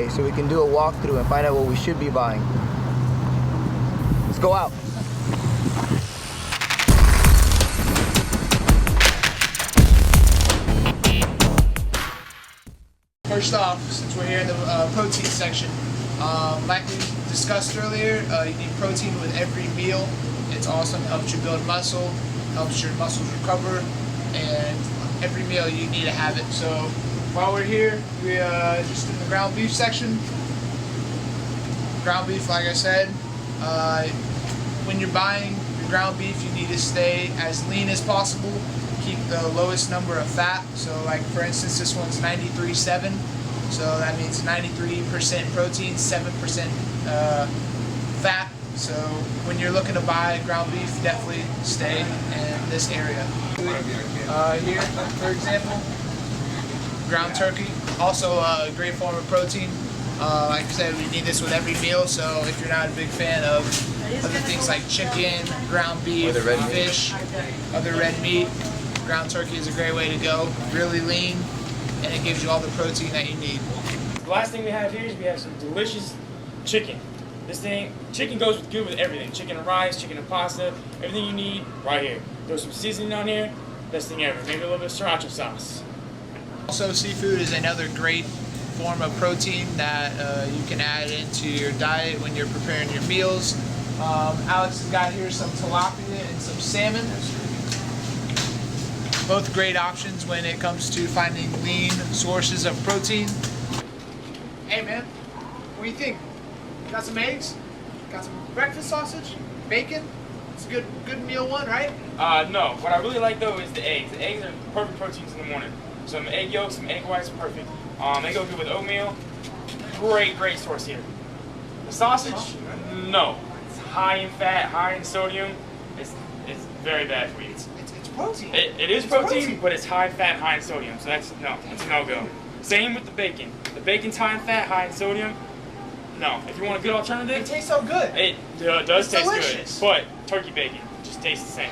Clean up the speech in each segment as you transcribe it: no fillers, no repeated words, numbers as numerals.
today so we can do a walkthrough and find out what we should be buying. Let's go out. First off, since we're here in the protein section, like we discussed earlier, you need protein with every meal. It's awesome, helps you build muscle, helps your muscles recover, and every meal you need to have it. So while we're here, we just in the ground beef section. Ground beef, like I said, when you're buying your ground beef, you need to stay as lean as possible. Keep the lowest number of fat. So like for instance, this one's 93.7. So that means 93% protein, 7% fat. So when you're looking to buy ground beef, definitely stay in this area. Here, for example, ground turkey, also a great form of protein. Like I said, we need this with every meal. So if you're not a big fan of other things like chicken, ground beef, fish, other red meat, ground turkey is a great way to go. Really lean, and it gives you all the protein that you need. The last thing we have here is we have some delicious chicken. Chicken goes good with everything. Chicken and rice, chicken and pasta, everything you need right here. Throw some seasoning on here, best thing ever. Maybe a little bit of sriracha sauce. Also, seafood is another great form of protein that you can add into your diet when you're preparing your meals. Alex has got here some tilapia and some salmon. Both great options when it comes to finding lean sources of protein. Hey man, what do you think? Got some eggs? Got some breakfast sausage? Bacon? It's a good meal one, right? No. What I really like though is the eggs. The eggs are perfect proteins in the morning. Some egg yolks, some egg whites, perfect. They go good with oatmeal. Great source here. The sausage, no. It's high in fat, high in sodium. It's very bad for you. It's protein. It is protein, but it's high in fat, high in sodium. So that's a no-go. Same with the bacon. The bacon's high in fat, high in sodium. No. If you want a good alternative, It tastes so good. it does taste delicious. good. But turkey bacon just tastes the same.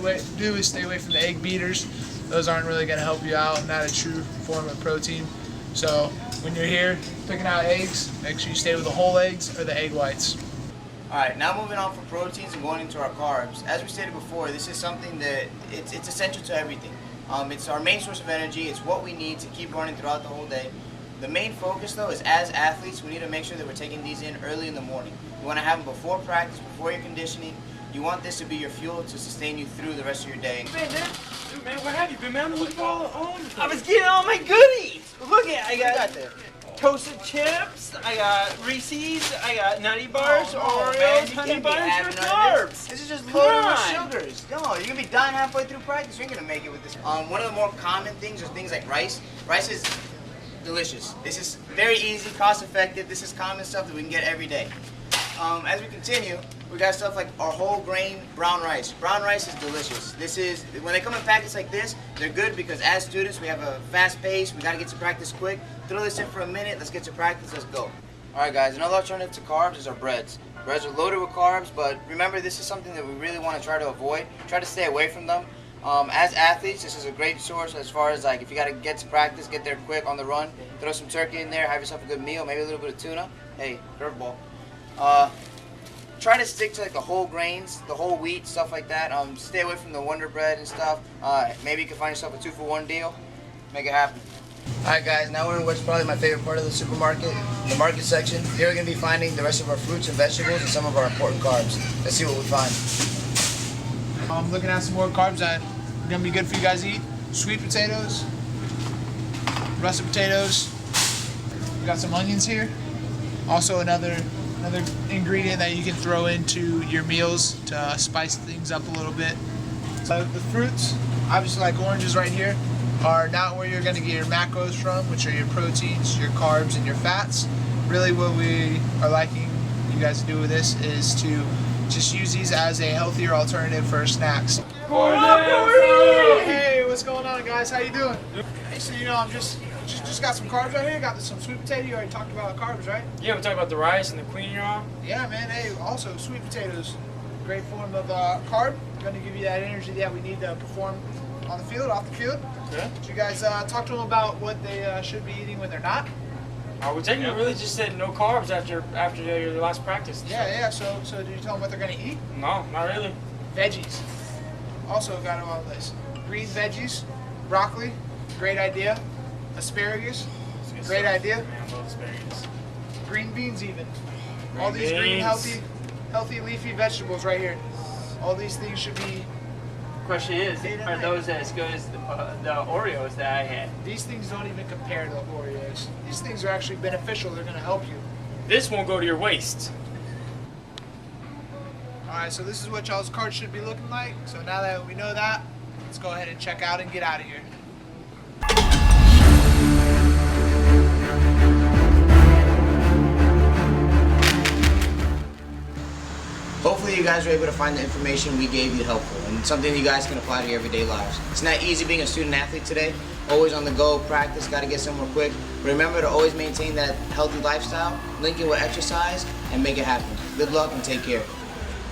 What to do is stay away from the egg beaters. Those aren't really going to help you out. Not a true form of protein. So when you're here picking out eggs, make sure you stay with the whole eggs or the egg whites. Alright, now moving on from proteins and going into our carbs. As we stated before, this is something that it's essential to everything. It's our main source of energy. It's what we need to keep running throughout the whole day. The main focus though is as athletes, we need to make sure that we're taking these in early in the morning. You want to have them before practice, before your conditioning. You want this to be your fuel to sustain you through the rest of your day. Dude, man, where have you been, man? I'm looking all over the place. I was getting all my goodies. Look at, I What you got got there? toasted chips, I got Reese's, I got Nutty Bars, Oh, man, Oreos, you Honey can't be Buns having with none of carbs. This is just Come loaded with on. sugars. Come on, you're gonna be dying halfway through practice. You're gonna make it with this. One of the more common things are things like rice. Rice is delicious. This is very easy, cost effective. This is common stuff that we can get every day. As we continue, we got stuff like our whole grain brown rice. Brown rice is delicious. This is, when they come in packets like this, they're good because as students, we have a fast pace. We gotta get to practice quick. Throw this in for a minute. Let's get to practice. Let's go. All right, guys. Another alternative to carbs is our breads. Breads are loaded with carbs, but remember, this is something that we really want to try to avoid. Try to stay away from them. As athletes, this is a great source as far as like if you got to get to practice, get there quick on the run, throw some turkey in there, have yourself a good meal, maybe a little bit of tuna. Hey, curveball. Try to stick to like the whole grains, the whole wheat, stuff like that. Stay away from the Wonder Bread and stuff. Maybe you can find yourself a 2-for-1 deal. Make it happen. Alright guys, now we're in what's probably my favorite part of the supermarket, the market section. Here we're going to be finding the rest of our fruits and vegetables and some of our important carbs. Let's see what we find. I'm looking at some more carbs that are going to be good for you guys to eat. Sweet potatoes, russet potatoes. We got some onions here. Also another ingredient that you can throw into your meals to spice things up a little bit. So the fruits, obviously like oranges right here, are not where you're going to get your macros from, which are your proteins, your carbs, and your fats. Really what we are liking you guys to do with this is to just use these as a healthier alternative for snacks. Hey, what's going on guys? How you doing? Hey, so I'm just got some carbs right here. Got some sweet potato. You already talked about carbs, right? Yeah, we talked about the rice and the quinoa. Yeah, man. Hey, also sweet potatoes, great form of carb. Going to give you that energy that we need to perform on the field, off the field. Okay. Did you guys talk to them about what they should be eating when they're not? We technically really just said no carbs after your last practice. Yeah. So did you tell them what they're gonna eat? No, not really. Veggies. Also got on the list. Green veggies, broccoli, great idea. Asparagus, great idea. Man, I love asparagus. Green beans even. Green All these green beans. healthy leafy vegetables right here. All these things should be. Question is, are those as good as the Oreos that I had? These things don't even compare to Oreos. These things are actually beneficial. They're gonna help you. This won't go to your waist. All right, so this is what y'all's cart should be looking like. So now that we know that, let's go ahead and check out and get out of here. Hopefully you guys were able to find the information we gave you helpful and something you guys can apply to your everyday lives. It's not easy being a student athlete today. Always on the go, practice, gotta get somewhere quick. But remember to always maintain that healthy lifestyle, link it with exercise, and make it happen. Good luck and take care.